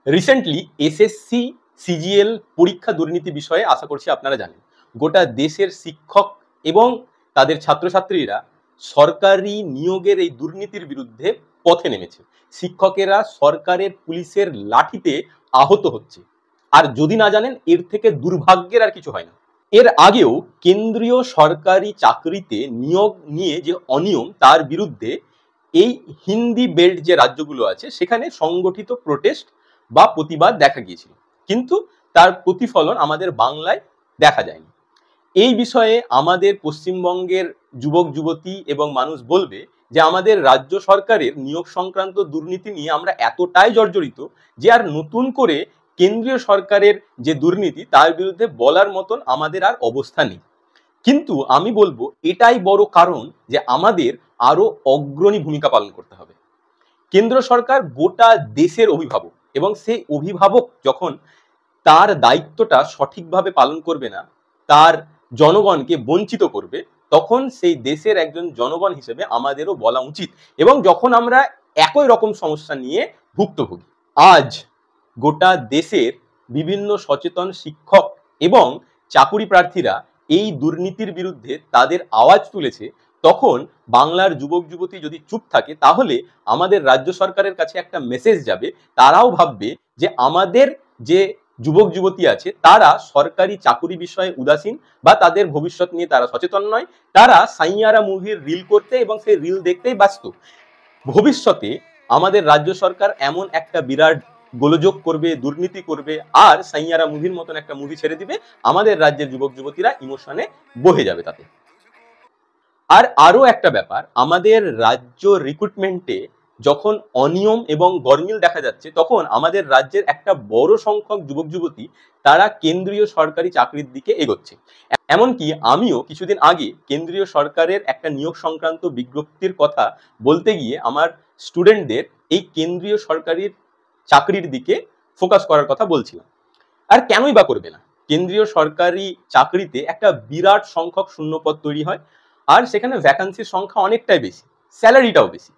Recently SSC CGL পরীক্ষা দুর্নীতি বিষয়ে আশা করছি আপনারা জানেন। গোটা দেশের শিক্ষক এবং তাদের ছাত্রছাত্রীরা সরকারি নিয়োগের এই দুর্নীতির বিরুদ্ধে পথে নেমেছে। শিক্ষকেরা সরকারের পুলিশের লাঠিতে আহত হচ্ছে। আর যদি না জানেন, এর থেকে দুর্ভাগ্যের আর কিছু হয় না। এর আগেও কেন্দ্রীয় সরকারি চাকরিতে নিয়োগ নিয়ে যে অনিয়ম, তার বিরুদ্ধে এই হিন্দি বেল্ট যে রাজ্যগুলো আছে সেখানে সংগঠিত প্রোটেস্ট বা প্রতিবাদ দেখা গিয়েছিল, কিন্তু তার প্রতিফলন আমাদের বাংলায় দেখা যায়নি। এই বিষয়ে আমাদের পশ্চিমবঙ্গের যুবক যুবতী এবং মানুষ বলবে যে আমাদের রাজ্য সরকারের নিয়োগ সংক্রান্ত দুর্নীতি নিয়ে আমরা এতটাই জর্জরিত যে আর নতুন করে কেন্দ্রীয় সরকারের যে দুর্নীতি তার বিরুদ্ধে বলার মতন আমাদের আর অবস্থা নেই। কিন্তু আমি বলবো এটাই বড় কারণ যে আমাদের আরো অগ্রণী ভূমিকা পালন করতে হবে। কেন্দ্র সরকার গোটা দেশের অভিভাবক, এবং সেই অভিভাবক যখন তার দায়িত্বটা সঠিকভাবে পালন করবে না, তার জনগণকে বঞ্চিত করবে, তখন সেই দেশের একজন জনগণ হিসেবে আমাদেরও বলা উচিত। এবং যখন আমরা একই রকম সমস্যা নিয়ে ভুক্তভোগী, আজ গোটা দেশের বিভিন্ন সচেতন শিক্ষক এবং চাকুরি প্রার্থীরা এই দুর্নীতির বিরুদ্ধে তাদের আওয়াজ তুলেছে, তখন বাংলার যুবক যুবতী যদি চুপ থাকে তাহলে আমাদের রাজ্য সরকারের কাছে একটা মেসেজ যাবে। তারাও ভাববে যে আমাদের যে যুবক যুবতী আছে তারা সরকারি চাকুরি বিষয়ে উদাসীন বা তাদের ভবিষ্যৎ নিয়ে তারা সচেতন নয়, তারা সাইয়ারা মুভির রিল করতে এবং সেই রিল দেখতেই ব্যস্ত। ভবিষ্যতে আমাদের রাজ্য সরকার এমন একটা বিরাট গোলযোগ করবে, দুর্নীতি করবে, আর সাইয়ারা মুভির মতন একটা মুভি ছেড়ে দিবে, আমাদের রাজ্যের যুবক যুবতীরা ইমোশনে বহে যাবে তাতে। আর আরো একটা ব্যাপার, আমাদের রাজ্য রিক্রুটমেন্টে যখন অনিয়ম এবং গরমিল দেখা যাচ্ছে, তখন আমাদের রাজ্যের একটা বড় সংখ্যক যুবক যুবতী তারা কেন্দ্রীয় সরকারি চাকরির দিকে এগোচ্ছে। এমনকি আমিও কিছুদিন আগে কেন্দ্রীয় সরকারের একটা নিয়োগ সংক্রান্ত বিজ্ঞপ্তির কথা বলতে গিয়ে আমার স্টুডেন্টদের এই কেন্দ্রীয় সরকারি চাকরির দিকে ফোকাস করার কথা বলছিলাম। আর কেনই বা করবে না? কেন্দ্রীয় সরকারি চাকরিতে একটা বিরাট সংখ্যক শূন্যপদ তৈরি হয়, আর সেখানে ভ্যাকান্সির সংখ্যা অনেকটাই বেশি, স্যালারিটাও বেশি।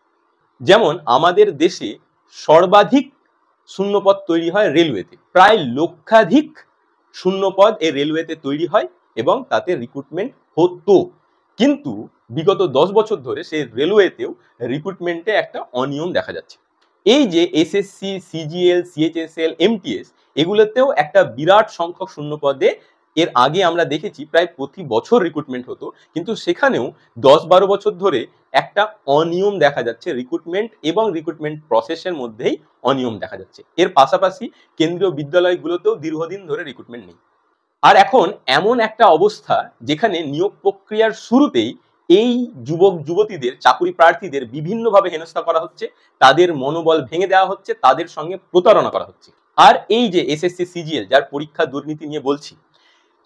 যেমন আমাদের দেশে সর্বাধিক শূন্যপদ তৈরি হয় রেলওয়েতে, প্রায় লক্ষাধিক শূন্যপদ এই রেলওয়েতে তৈরি হয় এবং তাতে রিক্রুটমেন্ট হতো। কিন্তু বিগত 10 বছর ধরে সেই রেলওয়েতেও রিক্রুটমেন্টে একটা অনিয়ম দেখা যাচ্ছে। এই যে এসএসসি, সিজিএল, সিএইচএসএল, এমটিএস, এগুলোতেও একটা বিরাট সংখ্যক শূন্যপদে এর আগে আমরা দেখেছি প্রায় প্রতি বছর রিক্রুটমেন্ট হতো, কিন্তু সেখানেও 10-12 বছর ধরে একটা অনিয়ম দেখা যাচ্ছে। রিক্রুটমেন্ট এবং রিক্রুটমেন্ট প্রসেসের মধ্যেই অনিয়ম দেখা যাচ্ছে। এর পাশাপাশি কেন্দ্রীয় বিদ্যালয়গুলোতেও দীর্ঘদিন ধরে রিক্রুটমেন্ট নেই। আর এখন এমন একটা অবস্থা যেখানে নিয়োগ প্রক্রিয়ার শুরুতেই এই যুবক যুবতীদের, চাকুরি প্রার্থীদের বিভিন্নভাবে হেনস্থা করা হচ্ছে, তাদের মনোবল ভেঙে দেওয়া হচ্ছে, তাদের সঙ্গে প্রতারণা করা হচ্ছে। আর এই যে এসএসসি সিজিএল যার পরীক্ষা দুর্নীতি নিয়ে বলছি,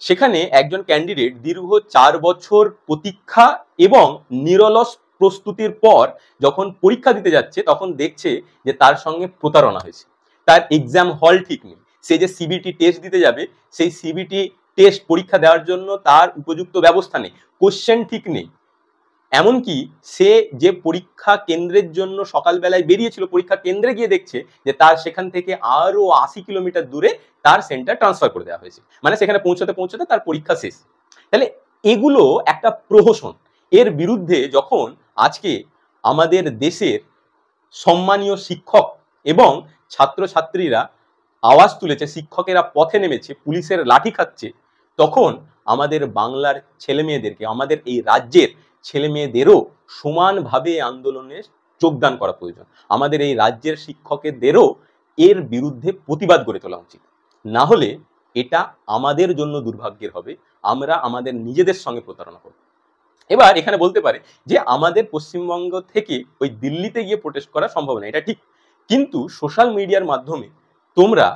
সেখানে একজন ক্যান্ডিডেট দীর্ঘ 4 বছর প্রতীক্ষা এবং নিরলস প্রস্তুতির পর যখন পরীক্ষা দিতে যাচ্ছে, তখন দেখছে যে তার সঙ্গে প্রতারণা হয়েছে। তার এক্সাম হল ঠিক নেই, সে যে সিবিটি টেস্ট দিতে যাবে সেই সিবিটি টেস্ট পরীক্ষা দেওয়ার জন্য তার উপযুক্ত ব্যবস্থা নেই, কোশ্চেন ঠিক নেই। এমনকি সে যে পরীক্ষা কেন্দ্রের জন্য সকালবেলায় বেরিয়েছিল, পরীক্ষা কেন্দ্রে গিয়ে দেখছে যে তার সেখান থেকে আরো 80 কিলোমিটার দূরে তার সেন্টার ট্রান্সফার করে দেওয়া হয়েছে, মানে সেখানে পৌঁছতে পৌঁছতে তার পরীক্ষা শেষ। তাহলে এগুলো একটা প্রহসন। এর বিরুদ্ধে যখন আজকে আমাদের দেশের সম্মানীয় শিক্ষক এবং ছাত্রছাত্রীরা আওয়াজ তুলেছে, শিক্ষকেরা পথে নেমেছে, পুলিশের লাঠি খাচ্ছে, তখন আমাদের বাংলার ছেলে মেয়েদেরকে, আমাদের এই রাজ্যের ছেলে মেয়েদেরও সমানভাবে আন্দোলনে যোগদান করা প্রয়োজন। আমাদের এই রাজ্যের শিক্ষকদেরও এর বিরুদ্ধে প্রতিবাদ গড়ে তোলা উচিত। না হলে এটা আমাদের জন্য দুর্ভাগ্যের হবে, আমরা আমাদের নিজেদের সঙ্গে প্রতারণা করব। এবার এখানে বলতে পারে যে আমাদের পশ্চিমবঙ্গ থেকে ওই দিল্লিতে গিয়ে প্রোটেস্ট করা সম্ভব না, এটা ঠিক, কিন্তু সোশ্যাল মিডিয়ার মাধ্যমে তোমরা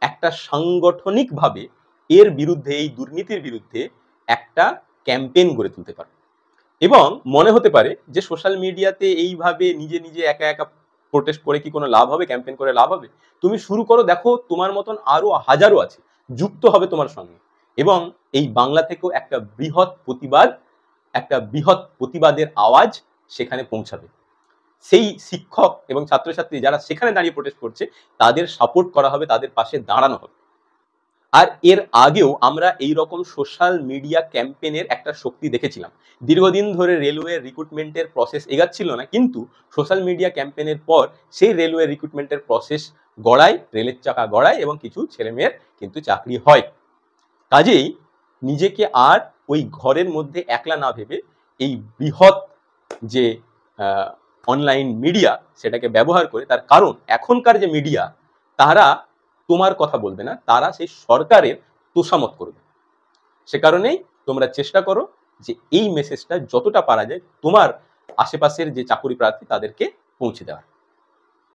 একটা সাংগঠনিকভাবে এর বিরুদ্ধে, এই দুর্নীতির বিরুদ্ধে একটা ক্যাম্পেইন গড়ে তুলতে পারো। এবং মনে হতে পারে যে সোশ্যাল মিডিয়াতে এইভাবে নিজে নিজে একা একা প্রোটেস্ট করে কি কোনো লাভ হবে, ক্যাম্পেইন করে লাভ হবে? তুমি শুরু করো, দেখো তোমার মতন আরো হাজারো আছে যুক্ত হবে তোমার সঙ্গে, এবং এই বাংলা থেকেও একটা বৃহৎ প্রতিবাদের আওয়াজ সেখানে পৌঁছাবে। সেই শিক্ষক এবং ছাত্রছাত্রী যারা সেখানে দাঁড়িয়ে প্রোটেস্ট করছে তাদের সাপোর্ট করা হবে, তাদের পাশে দাঁড়ানো হবে। আর এর আগেও আমরা এই রকম সোশ্যাল মিডিয়া ক্যাম্পেনের একটা শক্তি দেখেছিলাম। দীর্ঘদিন ধরে রেলওয়ে রিক্রুটমেন্টের প্রসেস এগাচ্ছিল না, কিন্তু সোশ্যাল মিডিয়া ক্যাম্পেনের পর সেই রেলওয়ে রিক্রুটমেন্টের প্রসেস গড়ায়, রেলের চাকা গড়ায় এবং কিছু ছেলেমেয়ের কিন্তু চাকরি হয়। কাজেই নিজেকে আর ওই ঘরের মধ্যে একলা না ভেবে এই বৃহৎ যে অনলাইন মিডিয়া সেটাকে ব্যবহার করে, তার কারণ এখনকার যে মিডিয়া তারা তোমার কথা বলবে না, তারা সেই সরকারের তোষামত করবে। সে কারণেই তোমরা চেষ্টা করো যে এই মেসেজটা যতটা পারা যায় তোমার আশেপাশের যে চাকরি প্রার্থী তাদেরকে পৌঁছে দেওয়ার।